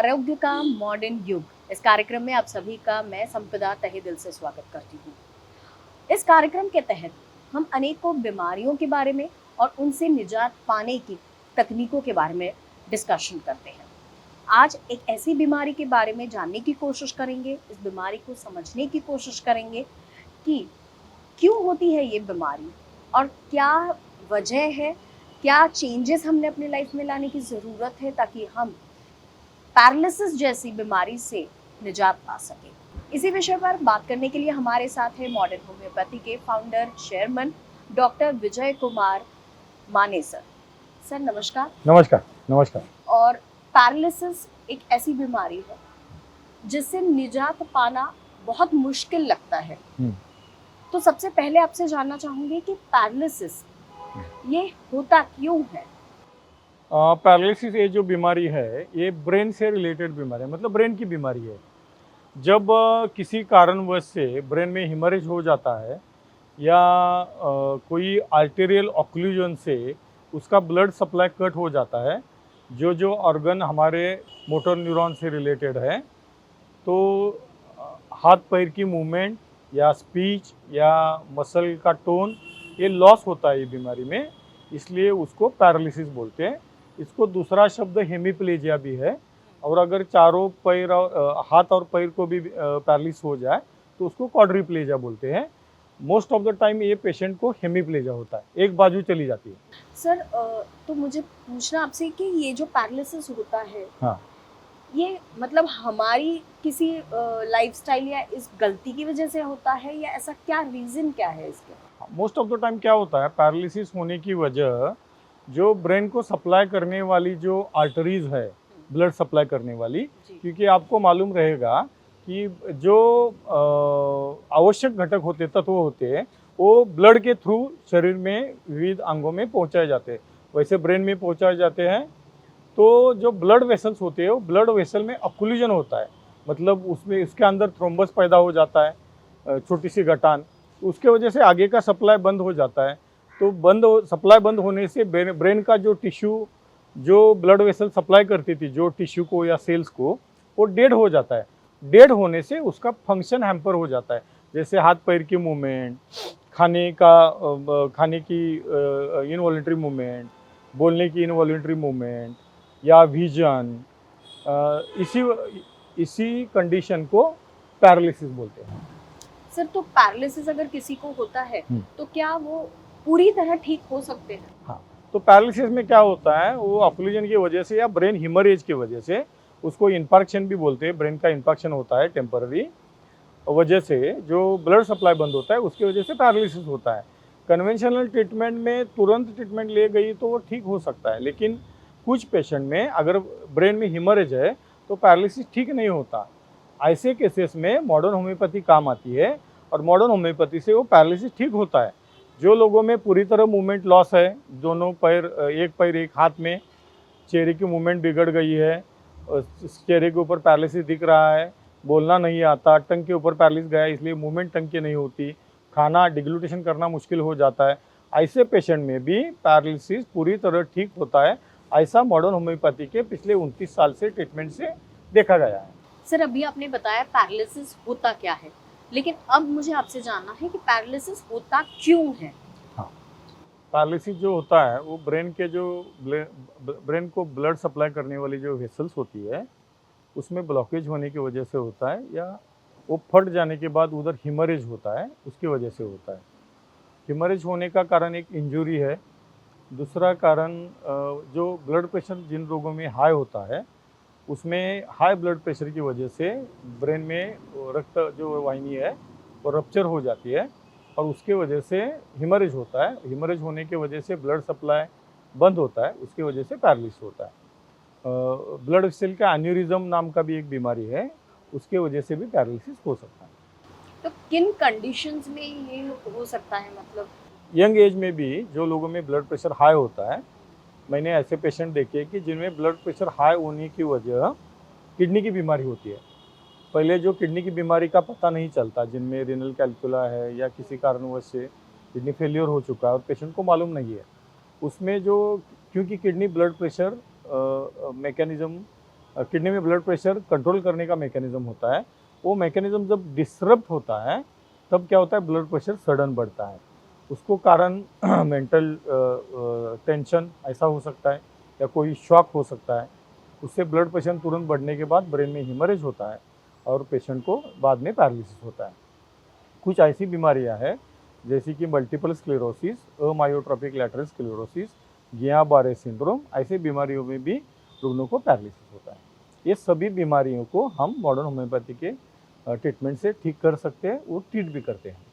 आरोग्य का मॉडर्न युग, इस कार्यक्रम में आप सभी का मैं संपदा तहे दिल से स्वागत करती हूँ। इस कार्यक्रम के तहत हम अनेकों बीमारियों के बारे में और उनसे निजात पाने की तकनीकों के बारे में डिस्कशन करते हैं। आज एक ऐसी बीमारी के बारे में जानने की कोशिश करेंगे, इस बीमारी को समझने की कोशिश करेंगे कि क्यों होती है ये बीमारी और क्या वजह है, क्या चेंजेस हमने अपने लाइफ में लाने की ज़रूरत है ताकि हम पैरालिसिस जैसी बीमारी से निजात पा सके। इसी विषय पर बात करने के लिए हमारे साथ है मॉडर्न होम्योपैथी के founder chairman doctor Vijay Kumar माने सर। सर नमस्कार। नमस्कार। नमस्कार। और पैरालिसिस एक ऐसी बीमारी है जिससे निजात पाना बहुत मुश्किल लगता है। तो सबसे पहले आपसे जानना चाहूंगी कि पैरालिसिस ये होता क्यों है? पैरालिसिस ये जो बीमारी है ये ब्रेन से रिलेटेड बीमारी है, मतलब ब्रेन की बीमारी है। जब किसी कारणवश से ब्रेन में हिमरेज हो जाता है या कोई आर्टेरियल ऑक्लूजन से उसका ब्लड सप्लाई कट हो जाता है, जो जो ऑर्गन हमारे मोटर न्यूरॉन से रिलेटेड है, तो हाथ पैर की मूवमेंट या स्पीच या मसल का टोन ये लॉस होता है ये बीमारी में, इसलिए उसको पैरालिसिस बोलते हैं। इसको दूसरा शब्द हेमीप्लेजिया भी है। और अगर चारों पैर हाथ और पैर को भी पैरालिस हो जाए तो उसको क्वाड्रिप्लेजिया बोलते हैं। मोस्ट ऑफ द टाइम ये पेशेंट को हेमीप्लेजिया होता है, एक बाजू चली जाती है। सर तो मुझे पूछना आपसे कि ये जो पैरालिसिस होता है, हाँ, ये मतलब हमारी किसी लाइफस्टाइल या इस गलती की वजह से होता है या ऐसा क्या रीजन क्या है इसके? मोस्ट ऑफ द टाइम क्या होता है, पैरालिसिस होने की वजह जो ब्रेन को सप्लाई करने वाली जो आर्टरीज है, ब्लड सप्लाई करने वाली, क्योंकि आपको मालूम रहेगा कि जो आवश्यक घटक होते, तत्व होते हैं, वो ब्लड के थ्रू शरीर में विविध अंगों में पहुंचाए जाते हैं, वैसे ब्रेन में पहुंचाए जाते हैं। तो जो ब्लड वेसल्स होते हैं वो ब्लड वेसल में ऑक्लूजन होता है, मतलब उसमें इसके अंदर थ्रोम्बस पैदा हो जाता है, छोटी सी गठान, उसके वजह से आगे का सप्लाई बंद हो जाता है। तो सप्लाई बंद होने से ब्रेन का जो टिश्यू, जो ब्लड वेसल सप्लाई करती थी जो टिश्यू को या सेल्स को, वो डेड हो जाता है। डेड होने से उसका फंक्शन हैम्पर हो जाता है, जैसे हाथ पैर की मूवमेंट, खाने की इनवॉलेंट्री मूवमेंट, बोलने की इनवॉलेंट्री मूवमेंट या विजन, इसी इसी कंडीशन को पैरालिसिस बोलते हैं। सर तो पैरालिसिस अगर किसी को होता है तो क्या वो पूरी तरह ठीक हो सकते हैं? हाँ, तो पैरालिसिस में क्या होता है, वो ऑक्लूजन की वजह से या ब्रेन हिमरेज की वजह से, उसको इन्फार्क्शन भी बोलते हैं, ब्रेन का इन्फार्क्शन होता है टेम्पररी वजह से, जो ब्लड सप्लाई बंद होता है उसकी वजह से पैरालिसिस होता है। कन्वेंशनल ट्रीटमेंट में तुरंत ट्रीटमेंट ले गई तो वो ठीक हो सकता है, लेकिन कुछ पेशेंट में अगर ब्रेन में हिमरेज है तो पैरालिसिस ठीक नहीं होता। ऐसे केसेस में मॉडर्न होम्योपैथी काम आती है और मॉडर्न होम्योपैथी से वो पैरालिसिस ठीक होता है। जो लोगों में पूरी तरह मूवमेंट लॉस है, दोनों पैर, एक पैर एक हाथ में, चेहरे की मूवमेंट बिगड़ गई है, चेहरे के ऊपर पैरालिसिस दिख रहा है, बोलना नहीं आता, टंग के ऊपर पैरालिसिस गया इसलिए मूवमेंट टंग की नहीं होती, खाना डिग्लूटेशन करना मुश्किल हो जाता है, ऐसे पेशेंट में भी पैरालिसिस पूरी तरह ठीक होता है। ऐसा मॉडर्न होम्योपैथी के पिछले 29 साल से ट्रीटमेंट से देखा गया है। सर अभी आपने बताया पैरालिसिस होता क्या है, लेकिन अब मुझे आपसे जानना है कि पैरालिसिस होता क्यों है? हाँ, पैरालिसिस जो होता है वो ब्रेन के जो ब्रेन को ब्लड सप्लाई करने वाली जो वेसल्स होती है उसमें ब्लॉकेज होने की वजह से होता है, या वो फट जाने के बाद उधर हिमरेज होता है उसकी वजह से होता है। हिमरेज होने का कारण एक इंजरी है। दूसरा कारण जो ब्लड प्रेशर जिन लोगों में हाई होता है उसमें हाई ब्लड प्रेशर की वजह से ब्रेन में रक्त जो वाहिनी है वो रप्चर हो जाती है और उसके वजह से हिमरेज होता है। हिमरेज होने की वजह से ब्लड सप्लाई बंद होता है, उसकी वजह से पैरालिसिस होता है। ब्लड वेसल का एन्यूरिज्म नाम का भी एक बीमारी है, उसके वजह से भी पैरालिसिस हो सकता है। तो किन कंडीशंस में ये हो सकता है, मतलब? यंग एज में भी जो लोगों में ब्लड प्रेशर हाई होता है, मैंने ऐसे पेशेंट देखे कि जिनमें ब्लड प्रेशर हाई होने की वजह किडनी की बीमारी होती है। पहले जो किडनी की बीमारी का पता नहीं चलता, जिनमें रीनल कैल्कुला है या किसी कारणवश से किडनी फेलियर हो चुका है और पेशेंट को मालूम नहीं है, उसमें जो, क्योंकि kidney blood pressure mechanism kidney में ब्लड प्रेशर कंट्रोल करने का मैकेनिज्म होता है, वो मैकेनिज्म जब डिसरप्ट होता है तब क्या होता है, ब्लड प्रेशर सडन बढ़ता है। उसको कारण मेंटल टेंशन ऐसा हो सकता है या कोई शॉक हो सकता है, उससे ब्लड प्रेशर तुरंत बढ़ने के बाद ब्रेन में हिमरेज होता है और पेशेंट को बाद में पैरालिसिस होता है। कुछ ऐसी बीमारियां हैं जैसे कि multiple sclerosis, amyotrophic lateral sclerosis, Guillain Barre syndrome, ऐसे बीमारियों में भी रुग्णों को पैरालिसिस होता है। ये सभी बीमारियों को हम मॉडर्न होम्योपैथी के ट्रीटमेंट से ठीक कर सकते हैं और ट्रीट भी करते हैं।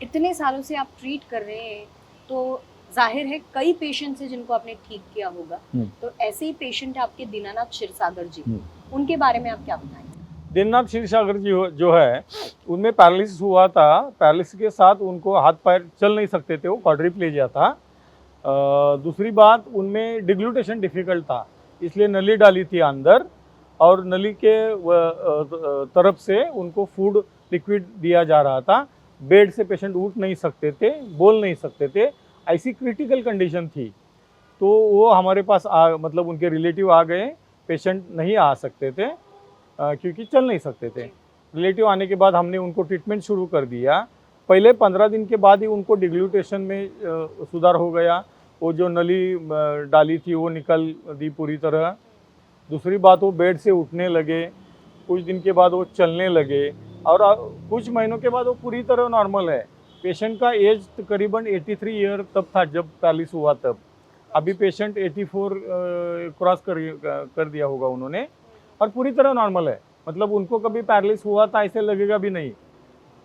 इतने सालों से आप ट्रीट कर रहे हैं तो जाहिर है कई पेशेंट्स हैं जिनको आपने ठीक किया होगा, तो ऐसे ही पेशेंट है आपके दीनानाथ क्षीरसागर जी, उनके बारे में आप क्या बताएंगे? दीनानाथ क्षीरसागर जी जो है उनमें पैरालिसिस हुआ था। पैरालिसिस के साथ उनको हाथ पैर चल नहीं सकते थे, वो क्वाड्रिप्लेजिया था। दूसरी बात, उनमें डिग्लूटेशन डिफिकल्ट था, इसलिए नली डाली थी अंदर और नली के तरफ से उनको फूड लिक्विड दिया जा रहा था। बेड से पेशेंट उठ नहीं सकते थे, बोल नहीं सकते थे, ऐसी क्रिटिकल कंडीशन थी। तो वो हमारे पास मतलब उनके रिलेटिव आ गए, पेशेंट नहीं आ सकते थे क्योंकि चल नहीं सकते थे। रिलेटिव आने के बाद हमने उनको ट्रीटमेंट शुरू कर दिया। पहले 15 दिन के बाद ही उनको डिग्लूटेशन में सुधार हो गया, वो जो नली डाली थी वो निकल दी पूरी तरह। दूसरी बात, वो बेड से उठने लगे, कुछ दिन के बाद वो चलने लगे और कुछ महीनों के बाद वो पूरी तरह नॉर्मल है। पेशेंट का एज करीबन 83 ईयर तब था जब पैरालिसिस हुआ तब। अभी पेशेंट 84 क्रॉस कर दिया होगा उन्होंने और पूरी तरह नॉर्मल है। मतलब उनको कभी पैरालिसिस हुआ था ऐसे लगेगा भी नहीं।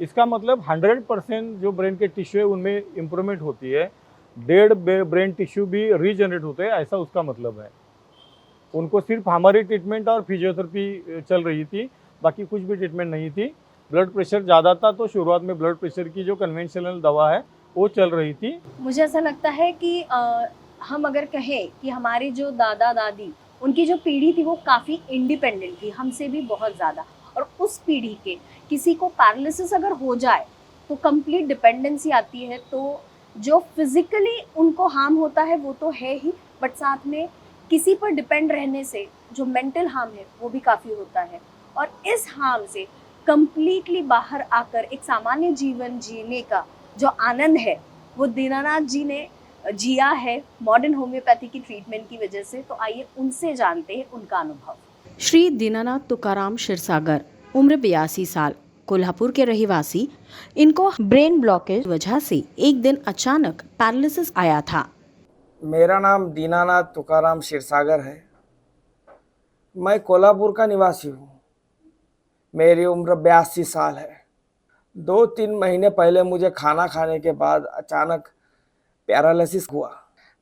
इसका मतलब 100% जो ब्रेन के टिश्यू है उनमें इम्प्रूवमेंट होती है, डेड ब्रेन टिश्यू भी रीजनरेट होते हैं, ऐसा उसका मतलब है। उनको सिर्फ हमारी ट्रीटमेंट और फिजियोथेरेपी चल रही थी, बाकी कुछ भी ट्रीटमेंट नहीं थी। ब्लड प्रेशर ज़्यादा था तो शुरुआत में ब्लड प्रेशर की जो कन्वेंशनल दवा है वो चल रही थी। मुझे ऐसा लगता है कि हम अगर कहें कि हमारे जो दादा दादी, उनकी जो पीढ़ी थी वो काफ़ी इंडिपेंडेंट थी, हमसे भी बहुत ज़्यादा, और उस पीढ़ी के किसी को पैरालिसिस अगर हो जाए तो कंप्लीट डिपेंडेंसी आती है। तो जो फिजिकली उनको हार्म होता है वो तो है ही, बट साथ में किसी पर डिपेंड रहने से जो मेंटल हार्म है वो भी काफ़ी होता है। और इस हार्म से कंप्लीटली बाहर आकर एक सामान्य जीवन जीने का जो आनंद है वो दीनानाथ जी ने जिया है मॉडर्न होम्योपैथी की ट्रीटमेंट की वजह से। तो आइए उनसे जानते हैं उनका अनुभव। श्री दीनानाथ तुकाराम क्षीरसागर, उम्र 82 साल, कोल्हापुर के रहवासी। इनको ब्रेन ब्लॉकेज वजह से एक दिन अचानक पैरालिसिस आया था। मेरा नाम दीनानाथ तुकाराम क्षीरसागर है। मैं कोल्हापुर का निवासी हूँ। मेरी उम्र 82 साल है। 2-3 महीने पहले मुझे खाना खाने के बाद अचानक पैरालिसिस हुआ।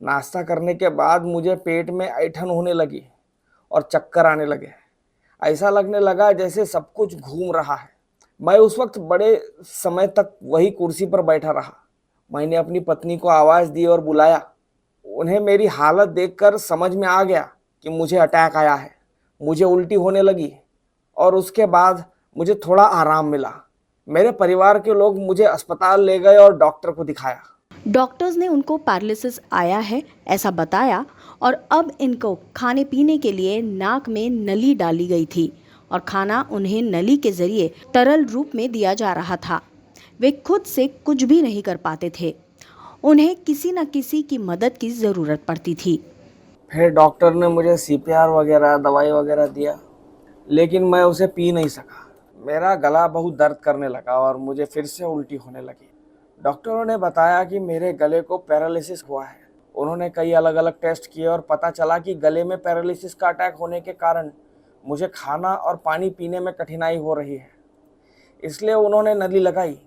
नाश्ता करने के बाद मुझे पेट में ऐंठन होने लगी और चक्कर आने लगे। ऐसा लगने लगा जैसे सब कुछ घूम रहा है। मैं उस वक्त बड़े समय तक वही कुर्सी पर बैठा रहा। मैंने अपनी पत्नी को आवाज़ दी और बुलाया। उन्हें मेरी हालत देखकर समझ में आ गया कि मुझे अटैक आया है। मुझे उल्टी होने लगी और उसके बाद मुझे थोड़ा आराम मिला। मेरे परिवार के लोग मुझे अस्पताल ले गए और डॉक्टर को दिखाया। डॉक्टर्स ने उनको पैरालिसिस आया है ऐसा बताया और अब इनको खाने पीने के लिए नाक में नली डाली गई थी और खाना उन्हें नली के जरिए तरल रूप में दिया जा रहा था। वे खुद से कुछ भी नहीं कर पाते थे, उन्हें किसी न किसी की मदद की ज़रूरत पड़ती थी। फिर डॉक्टर ने मुझे CPR वगैरह दवाई वगैरह दिया, लेकिन मैं उसे पी नहीं सका। मेरा गला बहुत दर्द करने लगा और मुझे फिर से उल्टी होने लगी। डॉक्टरों ने बताया कि मेरे गले को पैरालिसिस हुआ है। उन्होंने कई अलग अलग टेस्ट किए और पता चला कि गले में पैरालिसिस का अटैक होने के कारण मुझे खाना और पानी पीने में कठिनाई हो रही है। इसलिए उन्होंने नली लगाई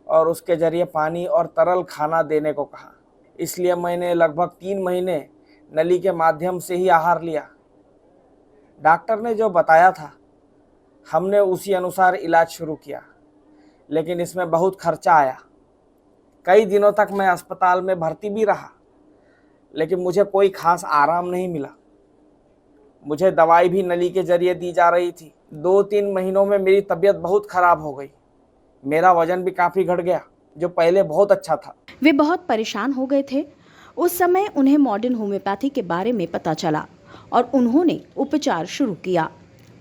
और उसके ज़रिए पानी और तरल खाना देने को कहा। इसलिए मैंने लगभग 3 महीने नली के माध्यम से ही आहार लिया। डॉक्टर ने जो बताया था हमने उसी अनुसार इलाज शुरू किया, लेकिन इसमें बहुत खर्चा आया। कई दिनों तक मैं अस्पताल में भर्ती भी रहा, लेकिन मुझे कोई खास आराम नहीं मिला। मुझे दवाई भी नली के जरिए दी जा रही थी। 2-3 महीनों में मेरी तबीयत बहुत ख़राब हो गई। मेरा वजन भी काफ़ी घट गया, जो पहले बहुत अच्छा था। वे बहुत परेशान हो गए थे। उस समय उन्हें मॉडर्न होम्योपैथी के बारे में पता चला और उन्होंने उपचार शुरू किया।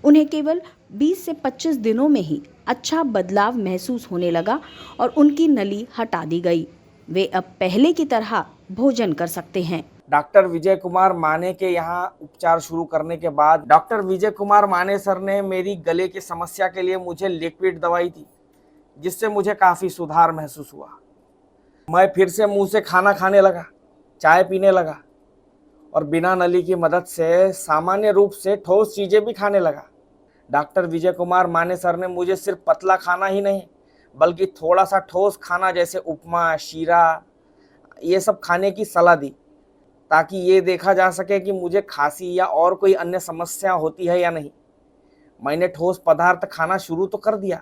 उन्हें केवल 20 से 25 दिनों में ही अच्छा बदलाव महसूस होने लगा और उनकी नली हटा दी गई। वे अब पहले की तरह भोजन कर सकते हैं। डॉक्टर विजय कुमार माने के यहाँ उपचार शुरू करने के बाद डॉक्टर विजय कुमार माने सर ने मेरी गले की समस्या के लिए मुझे लिक्विड दवाई दी, जिससे मुझे काफ़ी सुधार महसूस हुआ। मैं फिर से मुंह से खाना खाने लगा, चाय पीने लगा और बिना नली की मदद से सामान्य रूप से ठोस चीज़ें भी खाने लगा। डॉक्टर विजय कुमार माने सर ने मुझे सिर्फ पतला खाना ही नहीं बल्कि थोड़ा सा ठोस खाना जैसे उपमा, शीरा ये सब खाने की सलाह दी, ताकि ये देखा जा सके कि मुझे खांसी या और कोई अन्य समस्या होती है या नहीं। मैंने ठोस पदार्थ खाना शुरू तो कर दिया,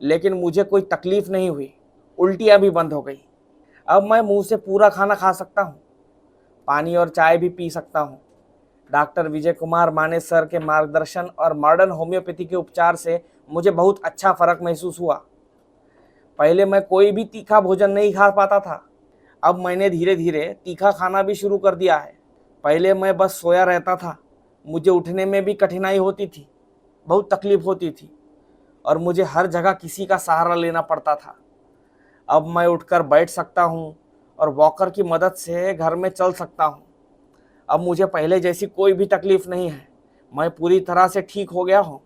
लेकिन मुझे कोई तकलीफ नहीं हुई, उल्टियाँ भी बंद हो गई। अब मैं मुंह से पूरा खाना खा सकता हूँ, पानी और चाय भी पी सकता हूँ। डॉक्टर विजय कुमार माने सर के मार्गदर्शन और मॉडर्न होम्योपैथी के उपचार से मुझे बहुत अच्छा फर्क महसूस हुआ। पहले मैं कोई भी तीखा भोजन नहीं खा पाता था, अब मैंने धीरे धीरे तीखा खाना भी शुरू कर दिया है। पहले मैं बस सोया रहता था, मुझे उठने में भी कठिनाई होती थी, बहुत तकलीफ होती थी और मुझे हर जगह किसी का सहारा लेना पड़ता था। अब मैं उठकर बैठ सकता हूँ और वॉकर की मदद से घर में चल सकता हूँ। अब मुझे पहले जैसी कोई भी तकलीफ नहीं है, मैं पूरी तरह से ठीक हो गया हूँ।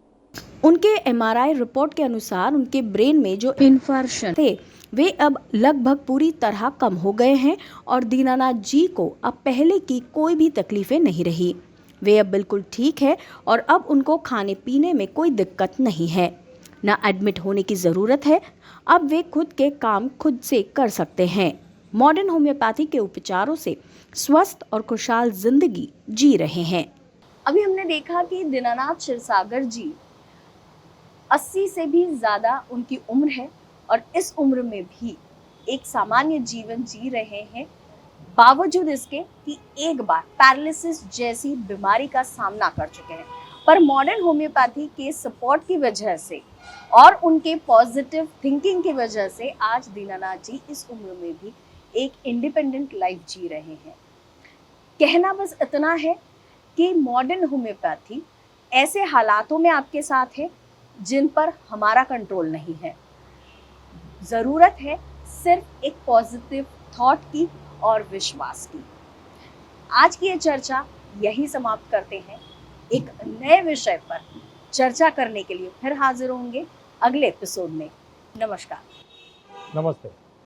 उनके एमआरआई रिपोर्ट के अनुसार उनके ब्रेन में जो इन्फार्क्शन थे वे अब लगभग पूरी तरह कम हो गए हैं और दीनानाथ जी को अब पहले की कोई भी तकलीफें नहीं रही। वे अब बिल्कुल ठीक है और अब उनको खाने पीने में कोई दिक्कत नहीं है, न एडमिट होने की ज़रूरत है। अब वे खुद के काम खुद से कर सकते हैं। मॉडर्न होम्योपैथी के उपचारों से स्वस्थ और खुशहाल जिंदगी जी रहे हैं। अभी हमने देखा कि दीनानाथ क्षीरसागर जी 80 से भी ज़्यादा उनकी उम्र है और इस उम्र में भी एक सामान्य जीवन जी रहे हैं, बावजूद इसके कि एक बार पैरालिसिस जैसी बीमारी का सामना कर चुके हैं। पर मॉडर्न होम्योपैथी के सपोर्ट की वजह से और उनके पॉजिटिव थिंकिंग की वजह से आज दीनानाथ जी इस उम्र में भी एक इंडिपेंडेंट लाइफ जी रहे हैं। कहना बस इतना है कि मॉडर्न होम्योपैथी ऐसे हालातों में आपके साथ है जिन पर हमारा कंट्रोल नहीं है। ज़रूरत है सिर्फ एक पॉजिटिव थॉट की और विश्वास की। आज की ये चर्चा यही समाप्त करते हैं। एक नए विषय पर चर्चा करने के लिए फिर हाजिर होंगे अगले एपिसोड में। नमस्कार। नमस्ते।